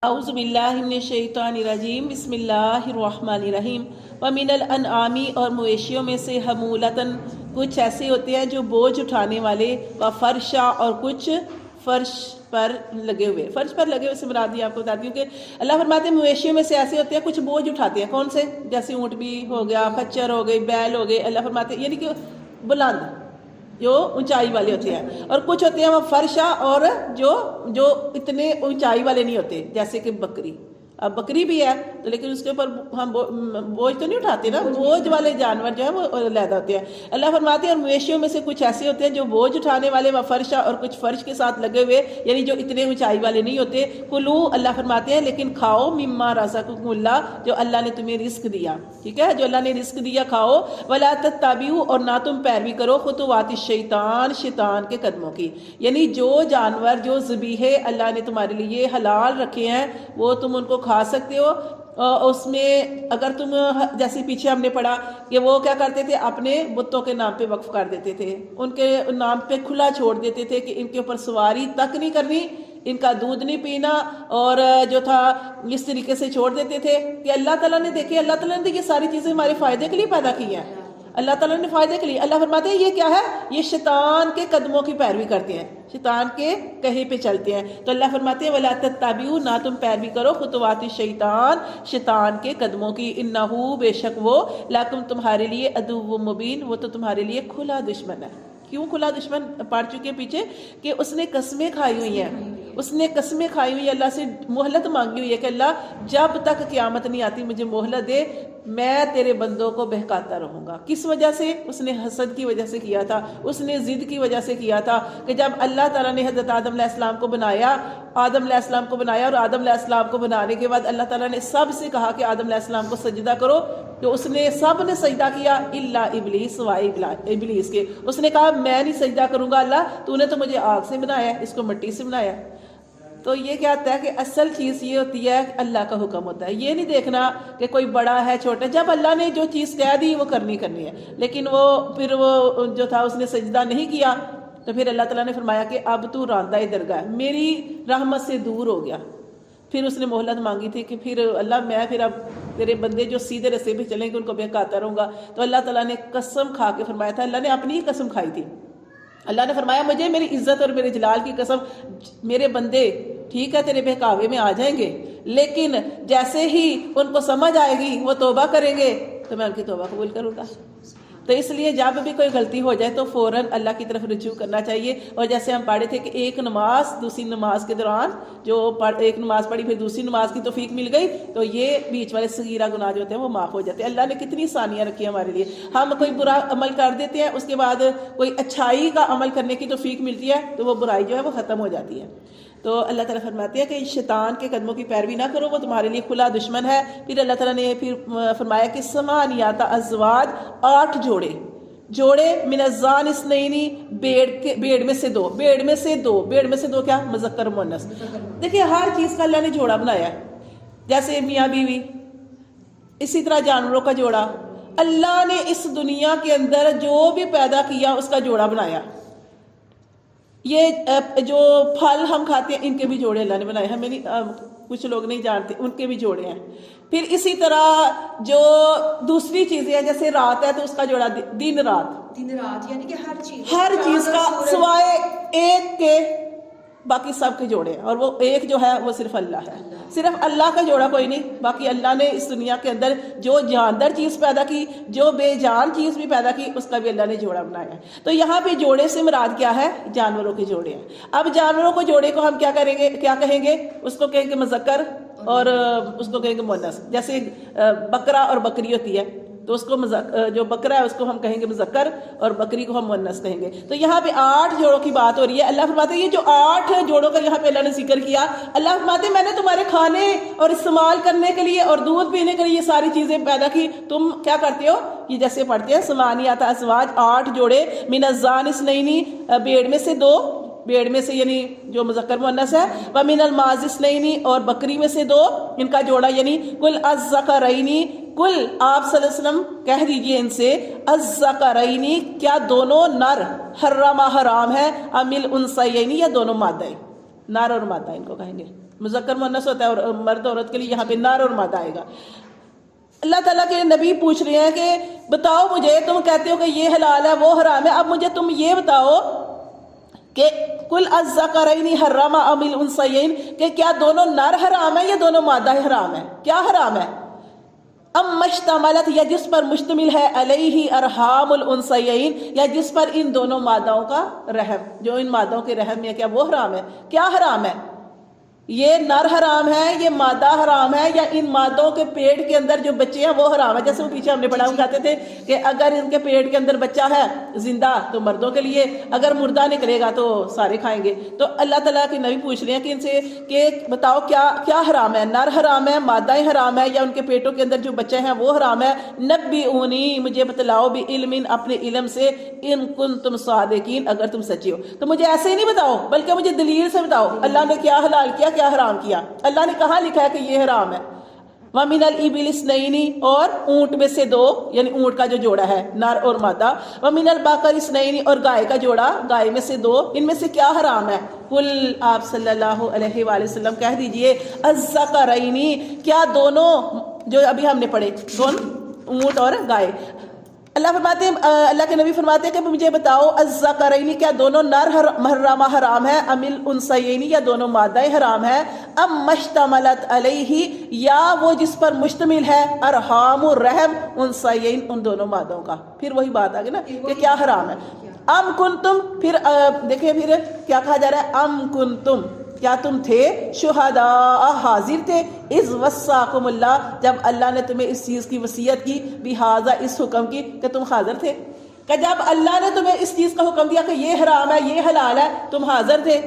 اعوذ باللہ من الشیطان الرجیم بسم اللہ الرحمن الرحیم ومن الانعام اور مویشیوں میں سے حمولتاً کچھ ایسے ہوتے ہیں جو بوجھ اٹھانے والے، وفرشا اور کچھ فرش پر لگے ہوئے۔ فرش پر لگے ہوئے سے مراد یہ آپ کو بتاتی ہوں کہ اللہ فرماتے ہیں مویشیوں میں سے ایسے ہوتے ہیں کچھ بوجھ اٹھاتے ہیں۔ کون سے؟ جیسے اونٹ بھی ہو گیا، خچر ہو گئی، بیل ہو گئے۔ اللہ فرماتے ہیں یعنی کہ بلند جو اونچائی والے ہوتے ہیں، اور کچھ ہوتے ہیں وہ فرشا اور جو اتنے اونچائی والے نہیں ہوتے، جیسے کہ بکری۔ اب بکری بھی ہے تو لیکن اس کے اوپر ہم بوجھ تو نہیں اٹھاتے نا، بوجھ والے جانور جو ہے وہ علیحدہ ہوتے ہیں۔ اللہ فرماتے ہیں اور مویشیوں میں سے کچھ ایسے ہوتے ہیں جو بوجھ اٹھانے والے، و فرشا اور کچھ فرش کے ساتھ لگے ہوئے، یعنی جو اتنے اونچائی والے نہیں ہوتے۔ کلو اللہ فرماتے ہیں لیکن کھاؤ، مما رزقکم اللہ جو اللہ نے تمہیں رزق دیا، ٹھیک ہے، جو اللہ نے رزق دیا کھاؤ۔ ولا تتبعوا اور نہ تم پیروی کرو خطوات الشیطان، شیطان کے قدموں کی، یعنی جو جانور جو ذبیحے اللہ نے تمہارے لیے حلال رکھے ہیں وہ تم ان کو کھا سکتے ہو۔ اس میں اگر تم جیسے پیچھے ہم نے پڑھا کہ وہ کیا کرتے تھے، اپنے بتوں کے نام پہ وقف کر دیتے تھے، ان کے نام پہ کھلا چھوڑ دیتے تھے کہ ان کے اوپر سواری تک نہیں کرنی، ان کا دودھ نہیں پینا، اور جو تھا اس طریقے سے چھوڑ دیتے تھے کہ اللہ تعالیٰ نے دیکھے، اللہ تعالیٰ نے یہ ساری چیزیں ہمارے فائدے کے لیے پیدا کی ہیں، اللہ تعالیٰ نے فائدے کے لیے۔ اللہ فرماتے ہیں یہ کیا ہے، یہ شیطان کے قدموں کی پیروی کرتے ہیں، شیطان کے کہے پہ چلتے ہیں۔ تو اللہ فرماتے ہیں ولا تتبعوا نہ تم پیروی کرو خطوات الشیطان، شیطان کے قدموں کی، انہو بے شک وہ لکم تمہارے لیے عدو مبین وہ تو تمہارے لیے کھلا دشمن ہے۔ کیوں کھلا دشمن؟ پڑھ چکے پیچھے کہ اس نے قسمیں کھائی ہوئی ہیں، اس نے قسمیں کھائی ہوئی ہیں، اللہ سے مہلت مانگی ہوئی ہے کہ اللہ جب تک قیامت نہیں آتی مجھے مہلت دے، میں تیرے بندوں کو بہکاتا رہوں گا۔ کس وجہ سے؟ اس نے حسد کی وجہ سے کیا تھا، اس نے ضد کی وجہ سے کیا تھا کہ جب اللہ تعالیٰ نے حضرت آدم علیہ السلام کو بنایا، آدم علیہ السلام کو بنایا، اور آدم علیہ السلام کو بنانے کے بعد اللہ تعالیٰ نے سب سے کہا کہ آدم علیہ السلام کو سجدہ کرو، تو اس نے سب نے سجدہ کیا الا ابلیس، سوائے ابلیس کے۔ اس نے کہا میں نہیں سجدہ کروں گا اللہ، تو نے تو مجھے آگ سے بنایا ہے، اس کو مٹی سے بنایا۔ تو یہ کیا ہوتا ہے کہ اصل چیز یہ ہوتی ہے کہ اللہ کا حکم ہوتا ہے، یہ نہیں دیکھنا کہ کوئی بڑا ہے چھوٹا، جب اللہ نے جو چیز کہہ دی وہ کرنی ہے۔ لیکن وہ پھر وہ جو تھا اس نے سجدہ نہیں کیا، تو پھر اللہ تعالیٰ نے فرمایا کہ اب تو راندہ درگاہ میری رحمت سے دور ہو گیا۔ پھر اس نے مہلت مانگی تھی کہ پھر اللہ میں پھر اب تیرے بندے جو سیدھے رستے پہ چلیں گے ان کو بہکاتا رہوں گا۔ تو اللہ تعالیٰ نے قسم کھا کے فرمایا تھا، اللہ نے اپنی ہی قسم کھائی تھی، اللہ نے فرمایا مجھے میری عزت اور میرے جلال کی قسم، میرے بندے ٹھیک ہے تیرے بہکاوے میں آ جائیں گے، لیکن جیسے ہی ان کو سمجھ آئے گی وہ توبہ کریں گے تو میں ان کی توبہ قبول کروں گا۔ تو اس لیے جب بھی کوئی غلطی ہو جائے تو فوراً اللہ کی طرف رجوع کرنا چاہیے۔ اور جیسے ہم پڑھے تھے کہ ایک نماز دوسری نماز کے دوران جو ایک نماز پڑھی پھر دوسری نماز کی توفیق مل گئی تو یہ بیچ والے صغیرہ گناہ جو ہوتے ہیں وہ معاف ہو جاتے ہیں۔ اللہ نے کتنی آسانیاں رکھی ہیں ہمارے لیے، ہم کوئی برا عمل کر دیتے ہیں، اس کے بعد کوئی اچھائی کا عمل کرنے کی توفیق ملتی ہے تو وہ برائی جو ہے وہ ختم ہو جاتی ہے۔ تو اللہ تعالیٰ فرماتے ہیں کہ شیطان کے قدموں کی پیروی نہ کرو، وہ تمہارے لیے کھلا دشمن ہے۔ پھر اللہ تعالیٰ نے پھر فرمایا کہ ثمانیۃ ازواج، 8 جوڑے، من الزان اثنین، بیڑ میں سے 2، بیڑ میں سے 2 کیا؟ مذکر مؤنث۔ دیکھیے ہر چیز کا اللہ نے جوڑا بنایا ہے، جیسے میاں بیوی، اسی طرح جانوروں کا جوڑا، اللہ نے اس دنیا کے اندر جو بھی پیدا کیا اس کا جوڑا بنایا۔ یہ جو پھل ہم کھاتے ہیں ان کے بھی جوڑے اللہ نے بنائے، ہمیں نہیں، کچھ لوگ نہیں جانتے، ان کے بھی جوڑے ہیں۔ پھر اسی طرح جو دوسری چیزیں ہیں جیسے رات ہے تو اس کا جوڑا دن رات، یعنی کہ ہر چیز کا سوائے ایک کے باقی سب کے جوڑے ہیں، اور وہ ایک جو ہے وہ صرف اللہ ہے، صرف اللہ کا جوڑا کوئی نہیں۔ باقی اللہ نے اس دنیا کے اندر جو جاندار چیز پیدا کی، جو بے جان چیز بھی پیدا کی، اس کا بھی اللہ نے جوڑا بنایا ہے۔ تو یہاں پہ جوڑے سے مراد کیا ہے؟ جانوروں کے جوڑے ہیں۔ اب جانوروں کو جوڑے کو ہم کیا کہیں گے؟ اس کو کہیں گے مذکر اور اس کو کہیں گے مؤنث۔ جیسے بکرا اور بکری ہوتی ہے تو اس کو جو بکرا ہے اس کو ہم کہیں گے مذکر اور بکری کو ہم مؤنث کہیں گے۔ تو یہاں پہ 8 جوڑوں کی بات ہو رہی ہے۔ اللہ فرماتے ہیں یہ جو 8 جوڑوں کا یہاں پہ اللہ نے ذکر کیا، اللہ فرماتے ہیں میں نے تمہارے کھانے اور استعمال کرنے کے لیے اور دودھ پینے کے لیے یہ ساری چیزیں پیدا کی، تم کیا کرتے ہو؟ یہ جیسے پڑھتے ہیں ثمانیۃ ازواج، 8 جوڑے، من الزان اثنین، بیڑ میں سے 2، بیڑ میں سے یعنی جو مذکر مؤنث ہے، ومن الماعز اثنین، اور بکری میں سے 2، ان کا جوڑا یعنی کل الذکرین، کل آپ صلی اللہ علیہ وسلم کہہ دیجئے ان سے، الذکرین کیا دونوں نر، حرم حرام ہے، ام الانثیین یا دونوں مادہ، نر اور مادہ ان کو کہیں گے۔ مذکر مؤنث ہوتا ہے اور مرد عورت کے لیے یہاں پہ نر اور مادہ آئے گا. اللہ تعالیٰ کے نبی پوچھ رہے ہیں کہ بتاؤ مجھے، تم کہتے ہو کہ یہ حلال ہے وہ حرام ہے، اب مجھے تم یہ بتاؤ کہ کل الذکرین حرم ام الانثیین، کہ کیا دونوں نر حرام ہے یا دونوں مادہ حرام ہے؟ کیا حرام ہے؟ ام مشتملت، یا جس پر مشتمل ہے، علیہ ارحام الانثیین، یا جس پر ان دونوں مادوں کا رحم، جو ان مادوں کے رحم میں، کیا وہ حرام ہے؟ کیا حرام ہے؟ یہ نر حرام ہے، یہ مادہ حرام ہے، یا ان مادوں کے پیٹ کے اندر جو بچے ہیں وہ حرام ہے؟ جیسے وہ پیچھے ہم نے پڑھا، ہم کہتے تھے کہ اگر ان کے پیٹ کے اندر بچہ ہے زندہ تو مردوں کے لیے، اگر مردہ نکلے گا تو سارے کھائیں گے. تو اللہ تعالیٰ کے نبی پوچھ رہے ہیں کہ ان سے کہ بتاؤ کیا حرام ہے؟ نر حرام ہے، مادہ حرام ہے، یا ان کے پیٹوں کے اندر جو بچے ہیں وہ حرام ہے؟ نبئونی، مجھے بتلاؤ، بعلم، اپنے علم سے، ان کنتم صادقین، اگر تم سچے ہو. تو مجھے ایسے ہی نہیں بتاؤ بلکہ مجھے دلیل سے بتاؤ، اللہ نے کیا حلال کیا، کیا حرام کیا، اللہ نے کہاں لکھا ہے کہ یہ حرام ہے. وَمِنَ الْإِبِلِ اثْنَيْنِ، اور اونٹ میں سے 2، یعنی اونٹ کا جو جوڑا ہے نر اور مادہ. وَمِنَ الْبَقَرِ اثْنَيْنِ، اور گائے کا جوڑا، گائے میں سے 2، ان میں سے کیا حرام ہے؟ قل، آپ صلی اللہ علیہ وآلہ وسلم کہہ دیجئے، الذَّکَرَیْنِ، کیا دونوں، جو ابھی ہم نے پڑھے، کون؟ اونٹ اور گائے. اللہ فرماتے ہیں، اللہ کے نبی فرماتے ہیں کہ مجھے بتاؤ، الذکرین، کیا دونوں نر حرام ہے، ام الانثیین، یا دونوں مادہ حرام ہے، ام مشتملت علیہ، یا وہ جس پر مشتمل ہے، ارحام الرحم انثیین، ان دونوں مادوں کا. پھر وہی بات آگے نا کہ کیا حرام ہے. ام کنتم، پھر دیکھیں پھر کیا کہا جا رہا ہے، ام کنتم، کیا تم تھے، شہداء، حاضر تھے، اذ وصاکم اللہ، جب اللہ نے تمہیں اس چیز کی وصیت کی، بہذا، اس حکم کی، کہ تم حاضر تھے، کہ جب اللہ نے تمہیں اس چیز کا حکم دیا کہ یہ حرام ہے یہ حلال ہے، تم حاضر تھے.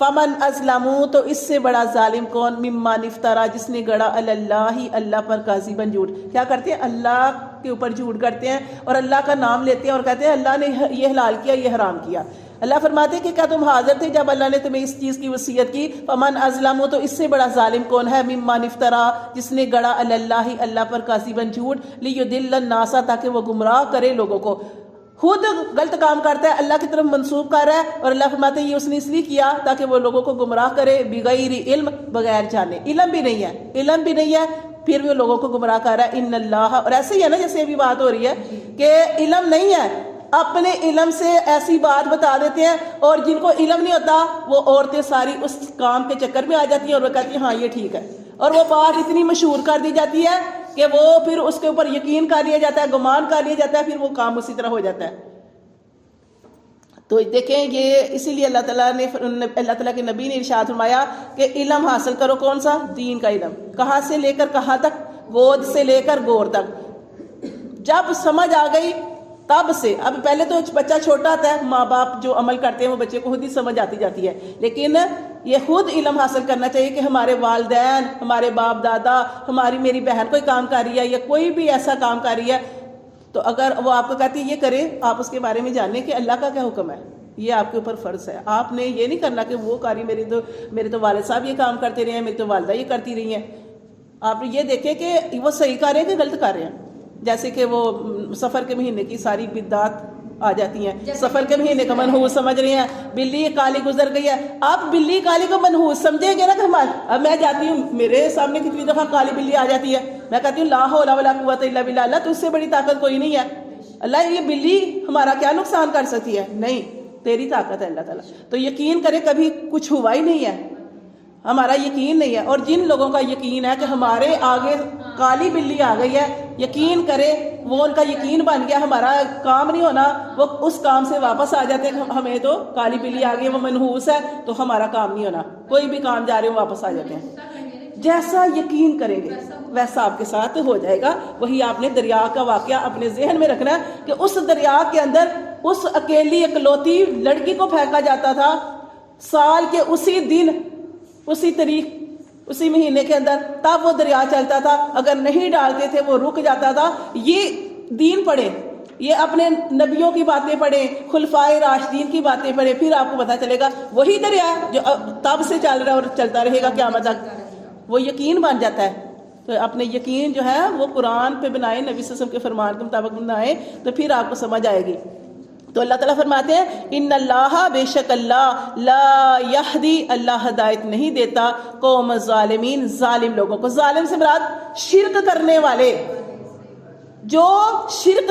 فمن ازلم، تو اس سے بڑا ظالم کون، ممن افترا، جس نے گڑا علی اللہ، اللہ پر کاذبا، جھوٹ. کیا کرتے ہیں؟ اللہ کے اوپر جھوٹ کرتے ہیں اور اللہ کا نام لیتے ہیں اور کہتے ہیں اللہ نے یہ حلال کیا یہ حرام کیا. اللہ فرماتے ہیں کہ کیا تم حاضر تھے جب اللہ نے تمہیں اس چیز کی وصیت کی؟ فمن ازلم، تو اس سے بڑا ظالم کون ہے، ممن افترا، جس نے گڑا علی اللہ، اللہ پر کاذبا، جھوٹ، لیضل الناس، تاکہ وہ گمراہ کرے لوگوں کو. خود غلط کام کرتا ہے، اللہ کی طرف منسوب کر رہا ہے، اور اللہ فرماتے ہیں یہ اس نے اس لیے کیا تاکہ وہ لوگوں کو گمراہ کرے، بغیر علم، بغیر جانے. علم بھی نہیں ہے، علم بھی نہیں ہے، پھر بھی وہ لوگوں کو گمراہ کر رہا ہے. ان اللہ، اور ایسے ہی ہے نا جیسے ابھی بات ہو رہی ہے کہ علم نہیں ہے، اپنے علم سے ایسی بات بتا دیتے ہیں، اور جن کو علم نہیں ہوتا وہ عورتیں ساری اس کام کے چکر میں آ جاتی ہیں اور وہ کہتی ہیں ہاں یہ ٹھیک ہے، اور وہ بات اتنی مشہور کر دی جاتی ہے کہ وہ پھر اس کے اوپر یقین کر لیا جاتا ہے، گمان کر لیا جاتا ہے، پھر وہ کام اسی طرح ہو جاتا ہے. تو دیکھیں یہ اسی لیے اللہ تعالیٰ کے نبی نے ارشاد فرمایا کہ علم حاصل کرو. کون سا؟ دین کا علم. کہاں سے لے کر کہاں تک؟ گود سے لے کر گور تک. جب سمجھ آ گئی تب سے، اب پہلے تو بچہ چھوٹا آتا ہے، ماں باپ جو عمل کرتے ہیں وہ بچے کو خود ہی سمجھ آتی جاتی ہے، لیکن یہ خود علم حاصل کرنا چاہیے کہ ہمارے والدین، ہمارے باپ دادا، میری بہن کوئی کام کر رہی ہے یا کوئی بھی ایسا کام کر رہی ہے، تو اگر وہ آپ کو کہتی ہے یہ کرے، آپ اس کے بارے میں جانیں کہ اللہ کا کیا حکم ہے، یہ آپ کے اوپر فرض ہے. آپ نے یہ نہیں کرنا کہ وہ کاری، میرے تو والد صاحب یہ کام کرتے رہے ہیں، میری تو والدہ یہ کرتی رہی ہیں. آپ یہ دیکھیں کہ وہ صحیح کر رہے ہیں کہ غلط کر رہے ہیں. جیسے کہ وہ سفر کے مہینے کی ساری بدعات آ جاتی ہیں، سفر کے مہینے کا منحوس سمجھ رہے ہیں، بلی کالی گزر گئی ہے، آپ بلی کالی کو منحوس سمجھیں گے نا کہ اب میں جاتی ہوں، میرے سامنے کتنی دفعہ کالی بلی آ جاتی ہے، میں کہتی ہوں لا حول ولا قوت الا باللہ، اللہ تو اس سے بڑی طاقت کوئی نہیں ہے، اللہ یہ بلی ہمارا کیا نقصان کر سکتی ہے؟ نہیں، تیری طاقت ہے اللہ تعالیٰ. تو یقین کرے کبھی کچھ ہوا ہی نہیں ہے، ہمارا یقین نہیں ہے. اور جن لوگوں کا یقین ہے کہ ہمارے آگے کالی بلی آ گئی ہے، یقین کرے وہ ان کا یقین بن گیا، ہمارا کام نہیں ہونا، وہ اس کام سے واپس آ جاتے ہیں. ہمیں تو کالی بلی آ گئی، وہ منحوس ہے تو ہمارا کام نہیں ہونا، کوئی بھی کام جا رہے ہو واپس آ جاتے ہیں. جیسا یقین کریں گے ویسا آپ کے ساتھ ہو جائے گا. وہی آپ نے دریا کا واقعہ اپنے ذہن میں رکھنا ہے کہ اس دریا کے اندر اس اکیلی اکلوتی لڑکی کو پھینکا جاتا تھا، سال کے اسی دن، اسی تاریخ، اسی مہینے کے اندر، تب وہ دریا چلتا تھا. اگر نہیں ڈالتے تھے وہ رک جاتا تھا. یہ دین پڑھے، یہ اپنے نبیوں کی باتیں پڑھیں، خلفائے راشدین کی باتیں پڑھیں، پھر آپ کو پتا چلے گا وہی دریا جو تب سے چل رہا ہے اور چلتا رہے گا قیامت تک، وہ یقین بن جاتا ہے. تو اپنے یقین جو ہے وہ قرآن پہ بنائیں، نبی صلی اللہ علیہ وسلم کے فرمان کے مطابق بنائیں، تو پھر آپ کو سمجھ آئے گی. تو اللہ تعالیٰ فرماتے ہیں ان اللہ بے شک اللہ لا یہدی اللہ ہدایت نہیں دیتا قوم الظالمین ظالم لوگوں کو. ظالم سے مراد شرک کرنے والے، جو شرک